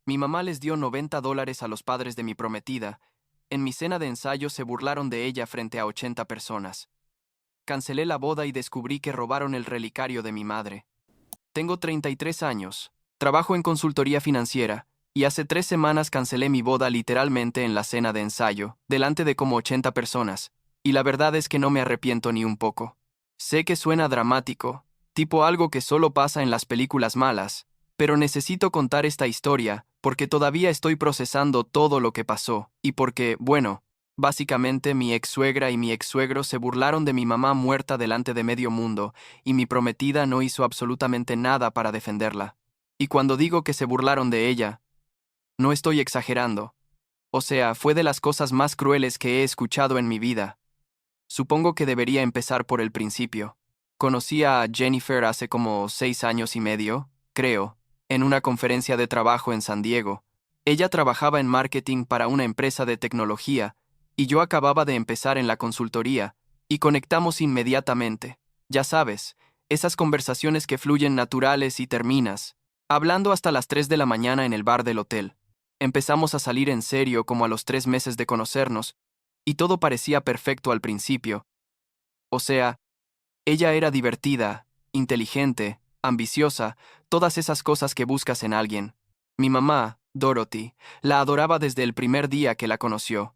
Mi mamá les dio $90 a los padres de mi prometida. En mi cena de ensayo se burlaron de ella frente a 80 personas. Cancelé la boda y descubrí que robaron el relicario de mi madre. Tengo 33 años, trabajo en consultoría financiera, y hace 3 semanas cancelé mi boda literalmente en la cena de ensayo, delante de como 80 personas, y la verdad es que no me arrepiento ni un poco. Sé que suena dramático, tipo algo que solo pasa en las películas malas, pero necesito contar esta historia porque todavía estoy procesando todo lo que pasó, y porque, bueno, básicamente mi ex suegra y mi ex suegro se burlaron de mi mamá muerta delante de medio mundo, y mi prometida no hizo absolutamente nada para defenderla. Y cuando digo que se burlaron de ella, no estoy exagerando. O sea, fue de las cosas más crueles que he escuchado en mi vida. Supongo que debería empezar por el principio. Conocí a Jennifer hace como 6 años y medio, creo, en una conferencia de trabajo en San Diego. Ella trabajaba en marketing para una empresa de tecnología, y yo acababa de empezar en la consultoría, y conectamos inmediatamente. Ya sabes, esas conversaciones que fluyen naturales y terminas, hablando hasta las 3 de la mañana en el bar del hotel. Empezamos a salir en serio como a los 3 meses de conocernos, y todo parecía perfecto al principio. O sea, ella era divertida, inteligente, ambiciosa, todas esas cosas que buscas en alguien. Mi mamá, Dorothy, la adoraba desde el primer día que la conoció.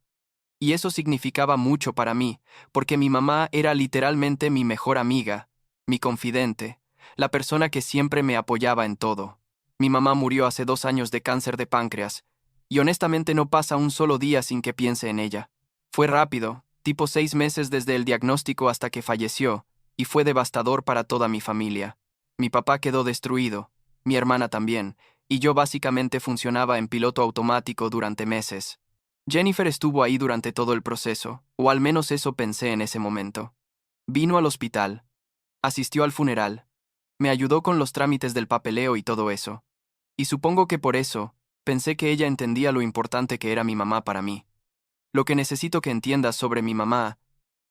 Y eso significaba mucho para mí, porque mi mamá era literalmente mi mejor amiga, mi confidente, la persona que siempre me apoyaba en todo. Mi mamá murió hace 2 años de cáncer de páncreas, y honestamente no pasa un solo día sin que piense en ella. Fue rápido, tipo 6 meses desde el diagnóstico hasta que falleció, y fue devastador para toda mi familia. Mi papá quedó destruido, mi hermana también, y yo básicamente funcionaba en piloto automático durante meses. Jennifer estuvo ahí durante todo el proceso, o al menos eso pensé en ese momento. Vino al hospital, asistió al funeral, me ayudó con los trámites del papeleo y todo eso. Y supongo que por eso, pensé que ella entendía lo importante que era mi mamá para mí. Lo que necesito que entiendas sobre mi mamá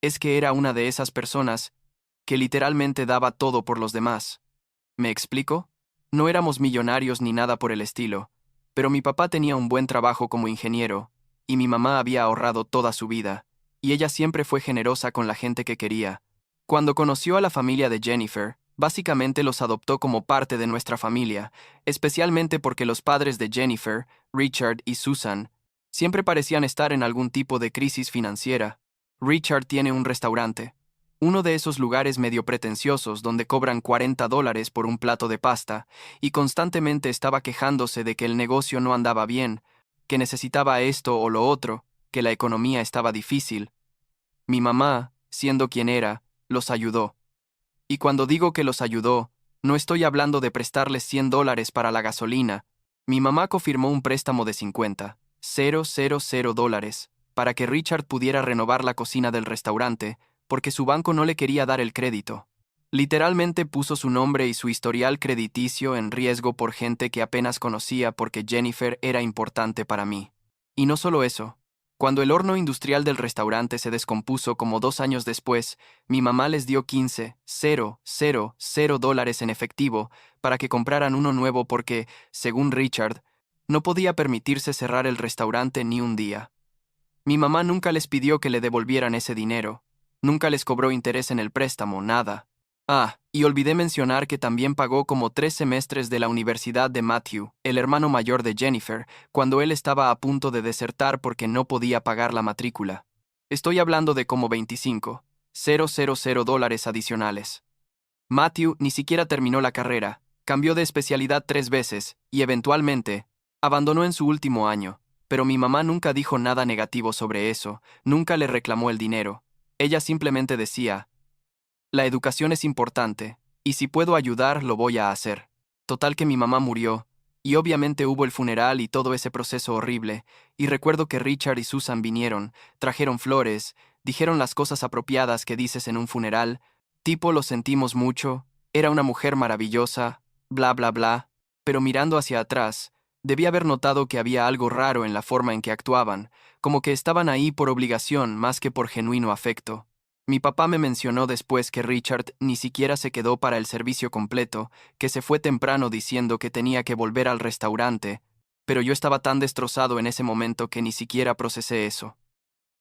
es que era una de esas personas que literalmente daba todo por los demás. ¿Me explico? No éramos millonarios ni nada por el estilo, pero mi papá tenía un buen trabajo como ingeniero, y mi mamá había ahorrado toda su vida, y ella siempre fue generosa con la gente que quería. Cuando conoció a la familia de Jennifer, básicamente los adoptó como parte de nuestra familia, especialmente porque los padres de Jennifer, Richard y Susan, siempre parecían estar en algún tipo de crisis financiera. Richard tiene un restaurante, uno de esos lugares medio pretenciosos donde cobran $40 por un plato de pasta, y constantemente estaba quejándose de que el negocio no andaba bien, que necesitaba esto o lo otro, que la economía estaba difícil. Mi mamá, siendo quien era, los ayudó. Y cuando digo que los ayudó, no estoy hablando de prestarles $100 para la gasolina. Mi mamá confirmó un préstamo de 50,000 dólares para que Richard pudiera renovar la cocina del restaurante, porque su banco no le quería dar el crédito. Literalmente puso su nombre y su historial crediticio en riesgo por gente que apenas conocía porque Jennifer era importante para mí. Y no solo eso. Cuando el horno industrial del restaurante se descompuso como 2 años después, mi mamá les dio 15,000 dólares en efectivo para que compraran uno nuevo porque, según Richard, no podía permitirse cerrar el restaurante ni un día. Mi mamá nunca les pidió que le devolvieran ese dinero. Nunca les cobró interés en el préstamo, nada. Ah, y olvidé mencionar que también pagó como 3 semestres de la universidad de Matthew, el hermano mayor de Jennifer, cuando él estaba a punto de desertar porque no podía pagar la matrícula. Estoy hablando de como 25,000 dólares adicionales. Matthew ni siquiera terminó la carrera, cambió de especialidad 3 veces y eventualmente abandonó en su último año, pero mi mamá nunca dijo nada negativo sobre eso, nunca le reclamó el dinero. Ella simplemente decía, la educación es importante, y si puedo ayudar, lo voy a hacer. Total que mi mamá murió, y obviamente hubo el funeral y todo ese proceso horrible, y recuerdo que Richard y Susan vinieron, trajeron flores, dijeron las cosas apropiadas que dices en un funeral, tipo lo sentimos mucho, era una mujer maravillosa, bla bla bla, pero mirando hacia atrás, debí haber notado que había algo raro en la forma en que actuaban, como que estaban ahí por obligación más que por genuino afecto. Mi papá me mencionó después que Richard ni siquiera se quedó para el servicio completo, que se fue temprano diciendo que tenía que volver al restaurante, Pero yo estaba tan destrozado en ese momento que ni siquiera procesé eso.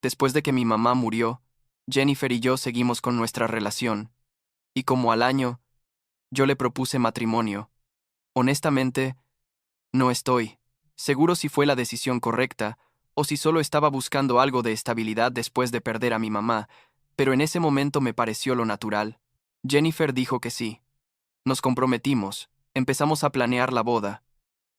Después de que mi mamá murió, Jennifer y yo seguimos con nuestra relación, y como al año, yo le propuse matrimonio. Honestamente, no estoy seguro si fue la decisión correcta o si solo estaba buscando algo de estabilidad después de perder a mi mamá, pero en ese momento me pareció lo natural. Jennifer dijo que sí. Nos comprometimos, empezamos a planear la boda.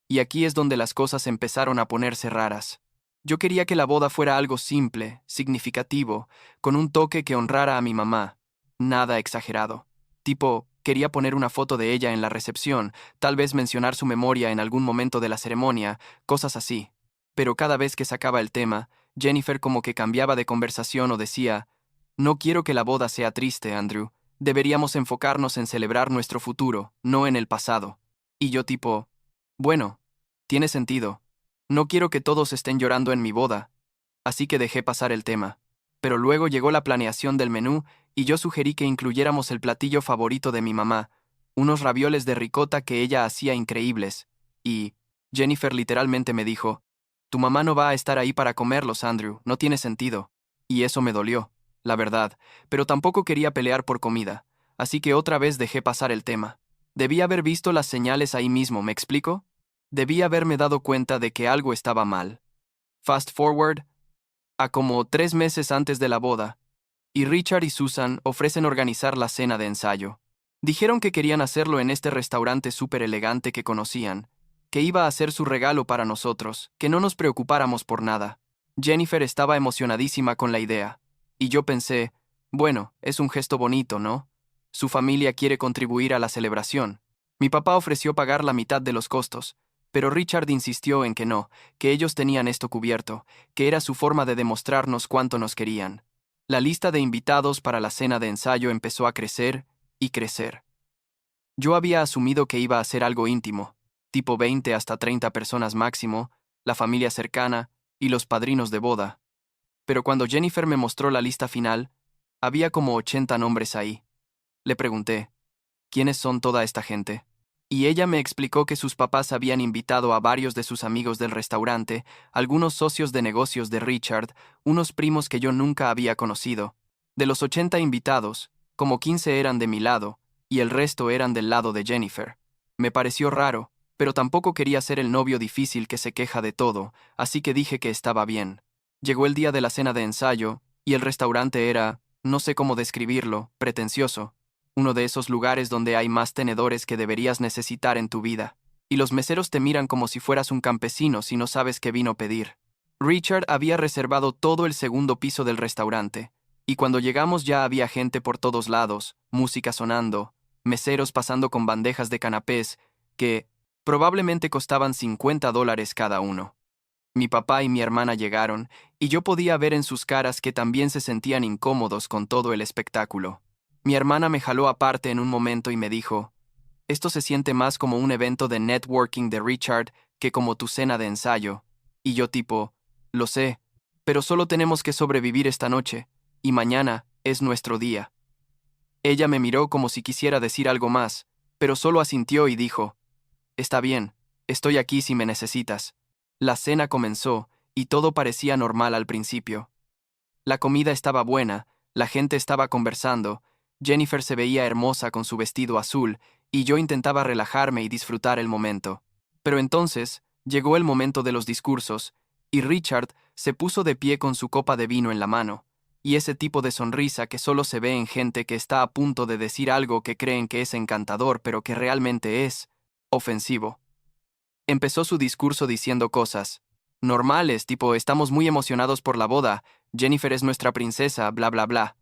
Y aquí es donde las cosas empezaron a ponerse raras. Yo quería que la boda fuera algo simple, significativo, con un toque que honrara a mi mamá. Nada exagerado. Tipo, quería poner una foto de ella en la recepción, tal vez mencionar su memoria en algún momento de la ceremonia, cosas así. Pero cada vez que sacaba el tema, Jennifer como que cambiaba de conversación o decía, no quiero que la boda sea triste, Andrew. Deberíamos enfocarnos en celebrar nuestro futuro, no en el pasado. Y yo tipo, bueno, tiene sentido. No quiero que todos estén llorando en mi boda, así que dejé pasar el tema. Pero luego llegó la planeación del menú y yo sugerí que incluyéramos el platillo favorito de mi mamá, unos ravioles de ricota que ella hacía increíbles. Y Jennifer literalmente me dijo, tu mamá no va a estar ahí para comerlos, Andrew, no tiene sentido. Y eso me dolió, la verdad, pero tampoco quería pelear por comida, así que otra vez dejé pasar el tema. Debí haber visto las señales ahí mismo, ¿me explico? Debí haberme dado cuenta de que algo estaba mal. Fast forward a como 3 meses antes de la boda, y Richard y Susan ofrecen organizar la cena de ensayo. Dijeron que querían hacerlo en este restaurante súper elegante que conocían, que iba a ser su regalo para nosotros, que no nos preocupáramos por nada. Jennifer estaba emocionadísima con la idea, y yo pensé, bueno, es un gesto bonito, ¿no? Su familia quiere contribuir a la celebración. Mi papá ofreció pagar la mitad de los costos, pero Richard insistió en que no, que ellos tenían esto cubierto, que era su forma de demostrarnos cuánto nos querían. La lista de invitados para la cena de ensayo empezó a crecer y crecer. Yo había asumido que iba a ser algo íntimo, tipo 20 hasta 30 personas máximo, la familia cercana y los padrinos de boda. Pero cuando Jennifer me mostró la lista final, había como 80 nombres ahí. Le pregunté, ¿quiénes son toda esta gente? Y ella me explicó que sus papás habían invitado a varios de sus amigos del restaurante, algunos socios de negocios de Richard, unos primos que yo nunca había conocido. De los 80 invitados, como 15 eran de mi lado, y el resto eran del lado de Jennifer. Me pareció raro, pero tampoco quería ser el novio difícil que se queja de todo, así que dije que estaba bien. Llegó el día de la cena de ensayo, y el restaurante era, no sé cómo describirlo, pretencioso. Uno de esos lugares donde hay más tenedores que deberías necesitar en tu vida. Y los meseros te miran como si fueras un campesino si no sabes qué vino a pedir. Richard había reservado todo el segundo piso del restaurante, y cuando llegamos ya había gente por todos lados, música sonando, meseros pasando con bandejas de canapés, que probablemente costaban $50 cada uno. Mi papá y mi hermana llegaron, y yo podía ver en sus caras que también se sentían incómodos con todo el espectáculo. Mi hermana me jaló aparte en un momento y me dijo, esto se siente más como un evento de networking de Richard que como tu cena de ensayo. Y yo tipo, lo sé, pero solo tenemos que sobrevivir esta noche, y mañana es nuestro día. Ella me miró como si quisiera decir algo más, pero solo asintió y dijo, está bien, estoy aquí si me necesitas. La cena comenzó, y todo parecía normal al principio. La comida estaba buena, la gente estaba conversando, Jennifer se veía hermosa con su vestido azul, y yo intentaba relajarme y disfrutar el momento. Pero entonces, llegó el momento de los discursos, y Richard se puso de pie con su copa de vino en la mano, y ese tipo de sonrisa que solo se ve en gente que está a punto de decir algo que creen que es encantador pero que realmente es ofensivo. Empezó su discurso diciendo cosas normales, tipo estamos muy emocionados por la boda, Jennifer es nuestra princesa, bla bla bla.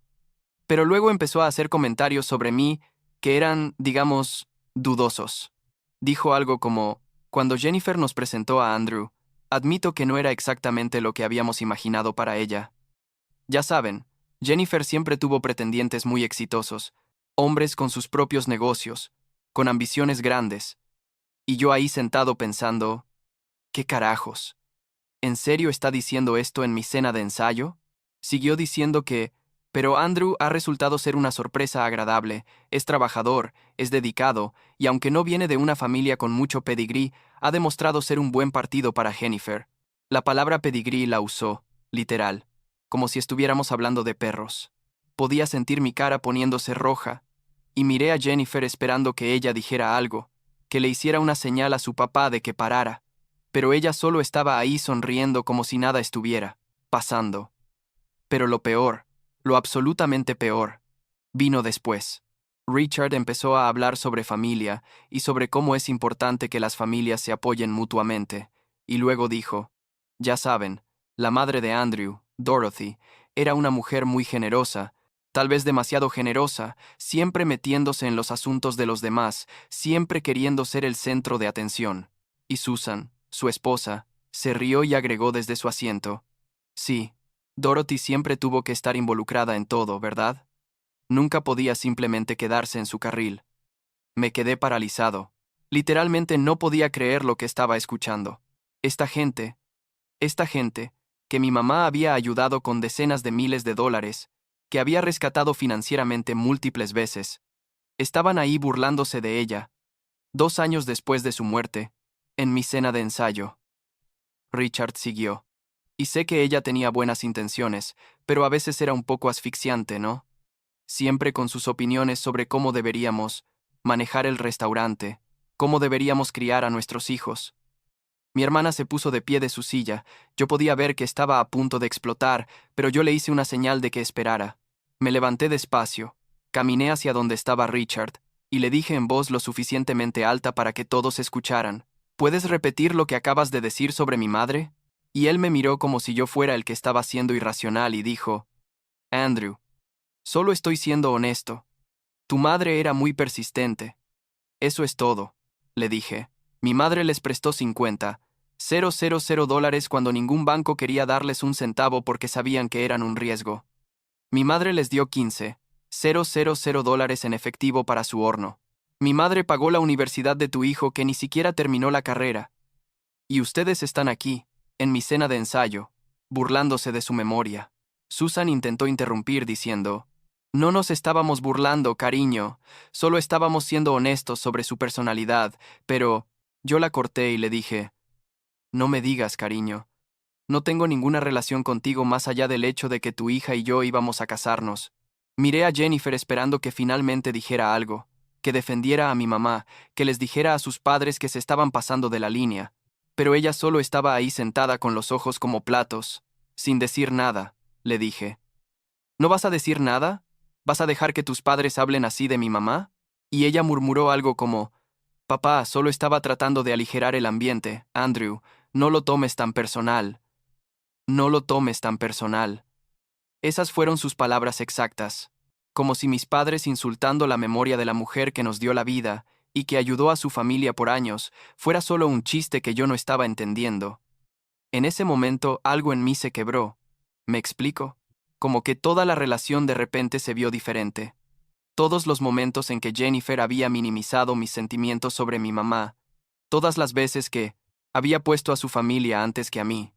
Pero luego empezó a hacer comentarios sobre mí que eran, digamos, dudosos. Dijo algo como, cuando Jennifer nos presentó a Andrew, admito que no era exactamente lo que habíamos imaginado para ella. Ya saben, Jennifer siempre tuvo pretendientes muy exitosos, hombres con sus propios negocios, con ambiciones grandes. Y yo ahí sentado pensando, ¿qué carajos? ¿En serio está diciendo esto en mi cena de ensayo? Siguió diciendo que, pero Andrew ha resultado ser una sorpresa agradable, es trabajador, es dedicado, y aunque no viene de una familia con mucho pedigrí, Ha demostrado ser un buen partido para Jennifer. La palabra pedigrí la usó, literal, como si estuviéramos hablando de perros. Podía sentir mi cara poniéndose roja, y miré a Jennifer esperando que ella dijera algo, que le hiciera una señal a su papá de que parara, pero ella solo estaba ahí sonriendo como si nada estuviera pasando. Pero lo peor, lo absolutamente peor, vino después. Richard empezó a hablar sobre familia y sobre cómo es importante que las familias se apoyen mutuamente, y luego dijo, ya saben, la madre de Andrew, Dorothy, era una mujer muy generosa, tal vez demasiado generosa, siempre metiéndose en los asuntos de los demás, siempre queriendo ser el centro de atención. Y Susan, su esposa, se rió y agregó desde su asiento, sí, Dorothy siempre tuvo que estar involucrada en todo, ¿verdad? Nunca podía simplemente quedarse en su carril. Me quedé paralizado. Literalmente no podía creer lo que estaba escuchando. Esta gente, que mi mamá había ayudado con decenas de miles de dólares, que había rescatado financieramente múltiples veces, estaban ahí burlándose de ella, 2 años después de su muerte, en mi cena de ensayo. Richard siguió. Y sé que ella tenía buenas intenciones, pero a veces era un poco asfixiante, ¿no? Siempre con sus opiniones sobre cómo deberíamos manejar el restaurante, cómo deberíamos criar a nuestros hijos. Mi hermana se puso de pie de su silla. Yo podía ver que estaba a punto de explotar, pero yo le hice una señal de que esperara. Me levanté despacio, caminé hacia donde estaba Richard, y le dije en voz lo suficientemente alta para que todos escucharan. ¿Puedes repetir lo que acabas de decir sobre mi madre? Y él me miró como si yo fuera el que estaba siendo irracional y dijo, Andrew, solo estoy siendo honesto. Tu madre era muy persistente. Eso es todo, le dije. Mi madre les prestó 50,000 dólares cuando ningún banco quería darles un centavo porque sabían que eran un riesgo. Mi madre les dio 15,000 dólares en efectivo para su horno. Mi madre pagó la universidad de tu hijo que ni siquiera terminó la carrera. Y ustedes están aquí, en mi cena de ensayo, burlándose de su memoria. Susan intentó interrumpir diciendo, no nos estábamos burlando, cariño, solo estábamos siendo honestos sobre su personalidad, pero yo la corté y le dije, no me digas, cariño, no tengo ninguna relación contigo más allá del hecho de que tu hija y yo íbamos a casarnos. Miré a Jennifer esperando que finalmente dijera algo, que defendiera a mi mamá, que les dijera a sus padres que se estaban pasando de la línea, pero ella solo estaba ahí sentada con los ojos como platos, sin decir nada. Le dije, ¿no vas a decir nada? ¿Vas a dejar que tus padres hablen así de mi mamá? Y ella murmuró algo como, papá, solo estaba tratando de aligerar el ambiente, Andrew, no lo tomes tan personal. No lo tomes tan personal. Esas fueron sus palabras exactas, como si mis padres insultando la memoria de la mujer que nos dio la vida y que ayudó a su familia por años fuera solo un chiste que yo no estaba entendiendo. En ese momento algo en mí se quebró. ¿Me explico? Como que toda la relación de repente se vio diferente. Todos los momentos en que Jennifer había minimizado mis sentimientos sobre mi mamá, todas las veces que había puesto a su familia antes que a mí.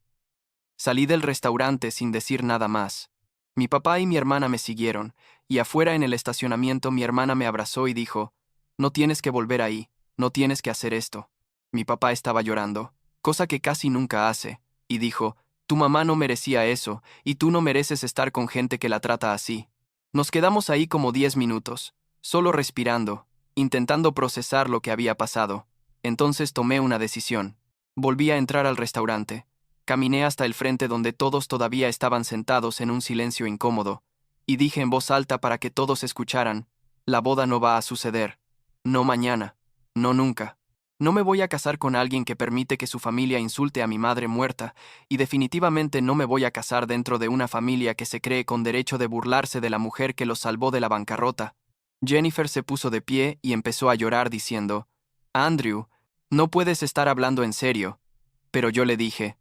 Salí del restaurante sin decir nada más. Mi papá y mi hermana me siguieron, y afuera en el estacionamiento mi hermana me abrazó y dijo, no tienes que volver ahí, no tienes que hacer esto. Mi papá estaba llorando, cosa que casi nunca hace, y dijo, tu mamá no merecía eso, y tú no mereces estar con gente que la trata así. Nos quedamos ahí como 10 minutos, solo respirando, intentando procesar lo que había pasado. Entonces tomé una decisión. Volví a entrar al restaurante. Caminé hasta el frente donde todos todavía estaban sentados en un silencio incómodo, y dije en voz alta para que todos escucharan, la boda no va a suceder. No mañana. No nunca. No me voy a casar con alguien que permite que su familia insulte a mi madre muerta, y definitivamente no me voy a casar dentro de una familia que se cree con derecho de burlarse de la mujer que los salvó de la bancarrota. Jennifer se puso de pie y empezó a llorar diciendo, Andrew, no puedes estar hablando en serio. Pero yo le dije,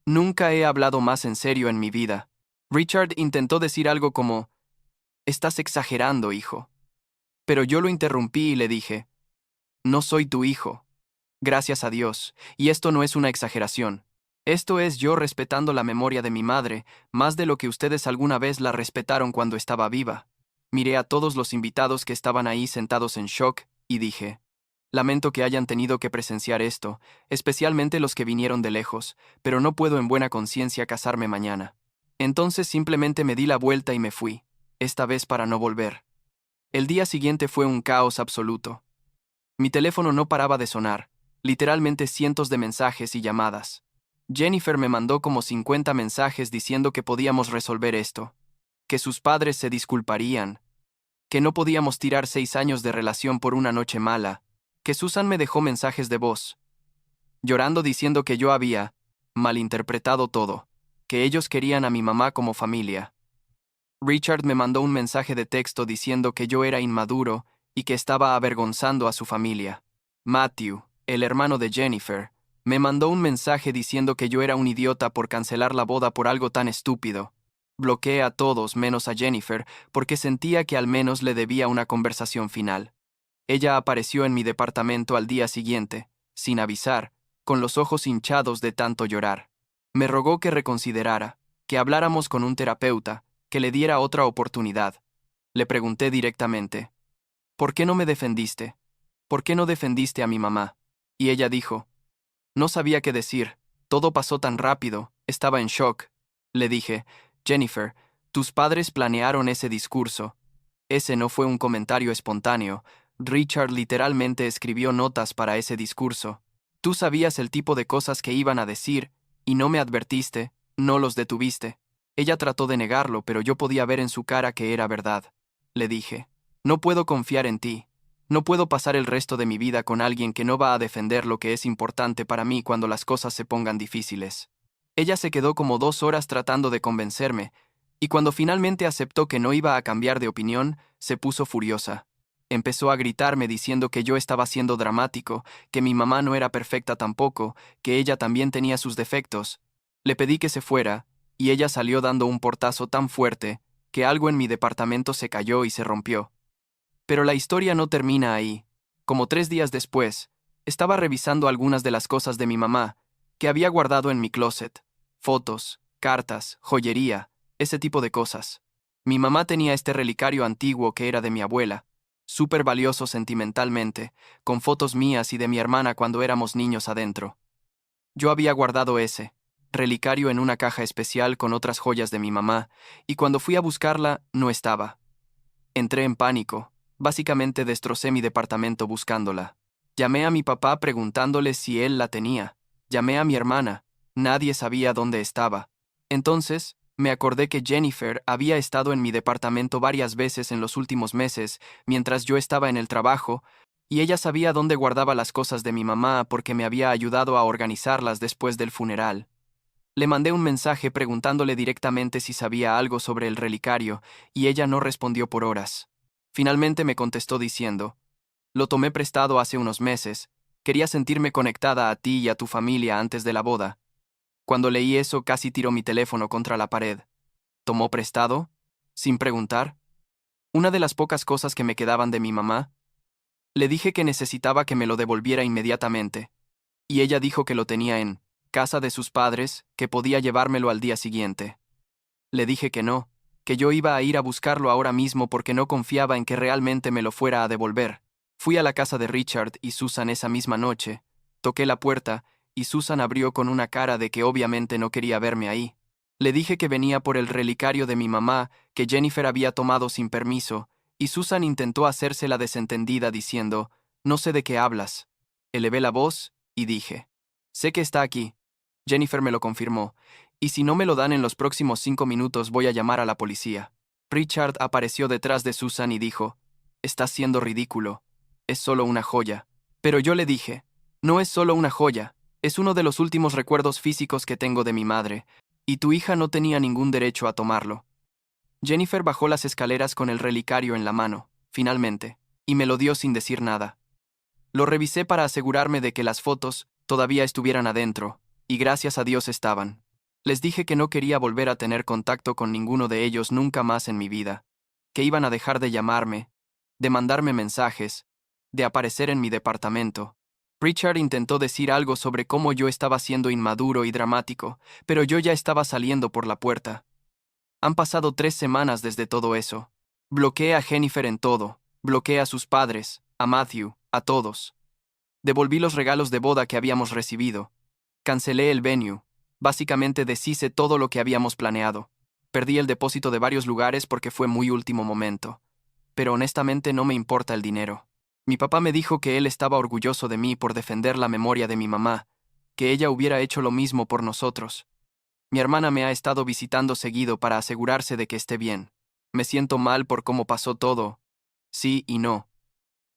nunca he hablado más en serio en mi vida. Richard intentó decir algo como, estás exagerando, hijo. Pero yo lo interrumpí y le dije, no soy tu hijo. Gracias a Dios, y esto no es una exageración. Esto es yo respetando la memoria de mi madre, más de lo que ustedes alguna vez la respetaron cuando estaba viva. Miré a todos los invitados que estaban ahí sentados en shock, y dije, Lamento que hayan tenido que presenciar esto, especialmente los que vinieron de lejos, pero no puedo en buena conciencia casarme mañana. Entonces simplemente me di la vuelta y me fui, esta vez para no volver. El día siguiente fue un caos absoluto. Mi teléfono no paraba de sonar, literalmente cientos de mensajes y llamadas. Jennifer me mandó como 50 mensajes diciendo que podíamos resolver esto, que sus padres se disculparían, que no podíamos tirar 6 años de relación por una noche mala, que Susan me dejó mensajes de voz, llorando diciendo que yo había malinterpretado todo, que ellos querían a mi mamá como familia. Richard me mandó un mensaje de texto diciendo que yo era inmaduro y que estaba avergonzando a su familia. Matthew, el hermano de Jennifer, me mandó un mensaje diciendo que yo era un idiota por cancelar la boda por algo tan estúpido. Bloqueé a todos menos a Jennifer porque sentía que al menos le debía una conversación final. Ella apareció en mi departamento al día siguiente, sin avisar, con los ojos hinchados de tanto llorar. Me rogó que reconsiderara, que habláramos con un terapeuta, que le diera otra oportunidad. Le pregunté directamente, ¿por qué no me defendiste? ¿Por qué no defendiste a mi mamá? Y ella dijo, no sabía qué decir, todo pasó tan rápido, estaba en shock. Le dije, Jennifer, tus padres planearon ese discurso. Ese no fue un comentario espontáneo. Richard literalmente escribió notas para ese discurso. Tú sabías el tipo de cosas que iban a decir, y no me advertiste, no los detuviste. Ella trató de negarlo, pero yo podía ver en su cara que era verdad. Le dije, no puedo confiar en ti. No puedo pasar el resto de mi vida con alguien que no va a defender lo que es importante para mí cuando las cosas se pongan difíciles. Ella se quedó como 2 horas tratando de convencerme, y cuando finalmente aceptó que no iba a cambiar de opinión, se puso furiosa. Empezó a gritarme diciendo que yo estaba siendo dramático, que mi mamá no era perfecta tampoco, que ella también tenía sus defectos. Le pedí que se fuera, y ella salió dando un portazo tan fuerte, que algo en mi departamento se cayó y se rompió. Pero la historia no termina ahí. Como 3 días después, estaba revisando algunas de las cosas de mi mamá, que había guardado en mi closet. Fotos, cartas, joyería, ese tipo de cosas. Mi mamá tenía este relicario antiguo que era de mi abuela, súper valioso sentimentalmente, con fotos mías y de mi hermana cuando éramos niños adentro. Yo había guardado ese relicario en una caja especial con otras joyas de mi mamá, y cuando fui a buscarla, no estaba. Entré en pánico. Básicamente destrocé mi departamento buscándola. Llamé a mi papá preguntándole si él la tenía. Llamé a mi hermana. Nadie sabía dónde estaba. Entonces, me acordé que Jennifer había estado en mi departamento varias veces en los últimos meses, mientras yo estaba en el trabajo, y ella sabía dónde guardaba las cosas de mi mamá porque me había ayudado a organizarlas después del funeral. Le mandé un mensaje preguntándole directamente si sabía algo sobre el relicario, y ella no respondió por horas. Finalmente me contestó diciendo, lo tomé prestado hace unos meses, quería sentirme conectada a ti y a tu familia antes de la boda. Cuando leí eso casi tiró mi teléfono contra la pared. ¿Tomó prestado? Sin preguntar. Una de las pocas cosas que me quedaban de mi mamá. Le dije que necesitaba que me lo devolviera inmediatamente, y ella dijo que lo tenía en casa de sus padres, que podía llevármelo al día siguiente. Le dije que no, que yo iba a ir a buscarlo ahora mismo porque no confiaba en que realmente me lo fuera a devolver. Fui a la casa de Richard y Susan esa misma noche, toqué la puerta, y Susan abrió con una cara de que obviamente no quería verme ahí. Le dije que venía por el relicario de mi mamá, que Jennifer había tomado sin permiso, y Susan intentó hacerse la desentendida diciendo, no sé de qué hablas. Elevé la voz, y dije, sé que está aquí. Jennifer me lo confirmó, y si no me lo dan en los próximos 5 minutos voy a llamar a la policía. Richard apareció detrás de Susan y dijo, estás siendo ridículo, es solo una joya. Pero yo le dije, no es solo una joya, es uno de los últimos recuerdos físicos que tengo de mi madre, y tu hija no tenía ningún derecho a tomarlo. Jennifer bajó las escaleras con el relicario en la mano, finalmente, y me lo dio sin decir nada. Lo revisé para asegurarme de que las fotos todavía estuvieran adentro, y gracias a Dios estaban. Les dije que no quería volver a tener contacto con ninguno de ellos nunca más en mi vida, que iban a dejar de llamarme, de mandarme mensajes, de aparecer en mi departamento. Richard intentó decir algo sobre cómo yo estaba siendo inmaduro y dramático, pero yo ya estaba saliendo por la puerta. Han pasado 3 semanas desde todo eso. Bloqueé a Jennifer en todo, bloqueé a sus padres, a Matthew, a todos. Devolví los regalos de boda que habíamos recibido. Cancelé el venue. Básicamente deshice todo lo que habíamos planeado. Perdí el depósito de varios lugares porque fue muy último momento. Pero honestamente no me importa el dinero. Mi papá me dijo que él estaba orgulloso de mí por defender la memoria de mi mamá, que ella hubiera hecho lo mismo por nosotros. Mi hermana me ha estado visitando seguido para asegurarse de que esté bien. Me siento mal por cómo pasó todo. Sí y no.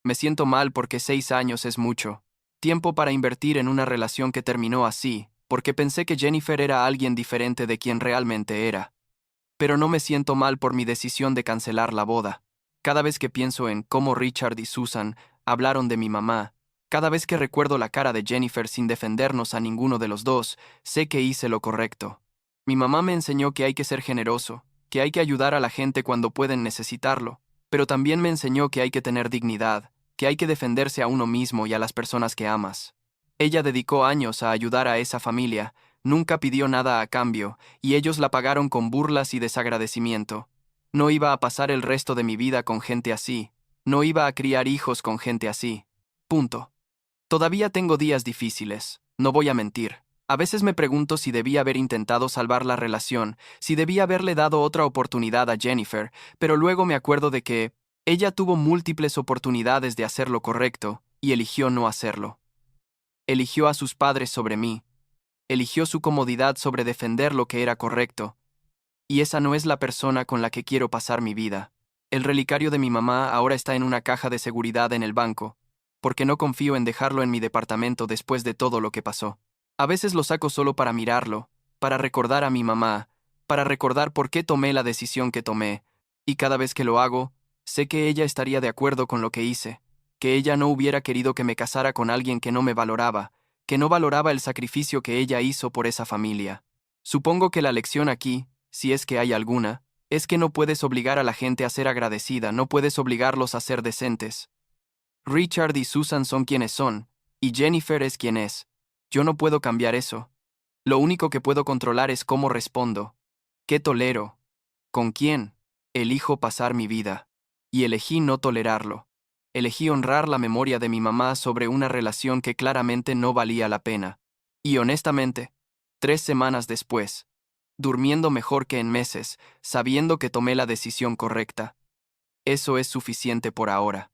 Me siento mal porque 6 años es mucho tiempo para invertir en una relación que terminó así, porque pensé que Jennifer era alguien diferente de quien realmente era. Pero no me siento mal por mi decisión de cancelar la boda. Cada vez que pienso en cómo Richard y Susan hablaron de mi mamá, cada vez que recuerdo la cara de Jennifer sin defendernos a ninguno de los dos, sé que hice lo correcto. Mi mamá me enseñó que hay que ser generoso, que hay que ayudar a la gente cuando pueden necesitarlo, pero también me enseñó que hay que tener dignidad, que hay que defenderse a uno mismo y a las personas que amas. Ella dedicó años a ayudar a esa familia, nunca pidió nada a cambio, y ellos la pagaron con burlas y desagradecimiento. No iba a pasar el resto de mi vida con gente así, no iba a criar hijos con gente así. Punto. Todavía tengo días difíciles, no voy a mentir. A veces me pregunto si debía haber intentado salvar la relación, si debía haberle dado otra oportunidad a Jennifer, pero luego me acuerdo de que ella tuvo múltiples oportunidades de hacer lo correcto y eligió no hacerlo. Eligió a sus padres sobre mí, eligió su comodidad sobre defender lo que era correcto, y esa no es la persona con la que quiero pasar mi vida. El relicario de mi mamá ahora está en una caja de seguridad en el banco, porque no confío en dejarlo en mi departamento después de todo lo que pasó. A veces lo saco solo para mirarlo, para recordar a mi mamá, para recordar por qué tomé la decisión que tomé, y cada vez que lo hago, sé que ella estaría de acuerdo con lo que hice, que ella no hubiera querido que me casara con alguien que no me valoraba, que no valoraba el sacrificio que ella hizo por esa familia. Supongo que la lección aquí, si es que hay alguna, es que no puedes obligar a la gente a ser agradecida, no puedes obligarlos a ser decentes. Richard y Susan son quienes son, y Jennifer es quien es. Yo no puedo cambiar eso. Lo único que puedo controlar es cómo respondo. ¿Qué tolero? ¿Con quién? Elijo pasar mi vida. Y elegí no tolerarlo. Elegí honrar la memoria de mi mamá sobre una relación que claramente no valía la pena. Y honestamente, 3 semanas después, durmiendo mejor que en meses, sabiendo que tomé la decisión correcta. Eso es suficiente por ahora.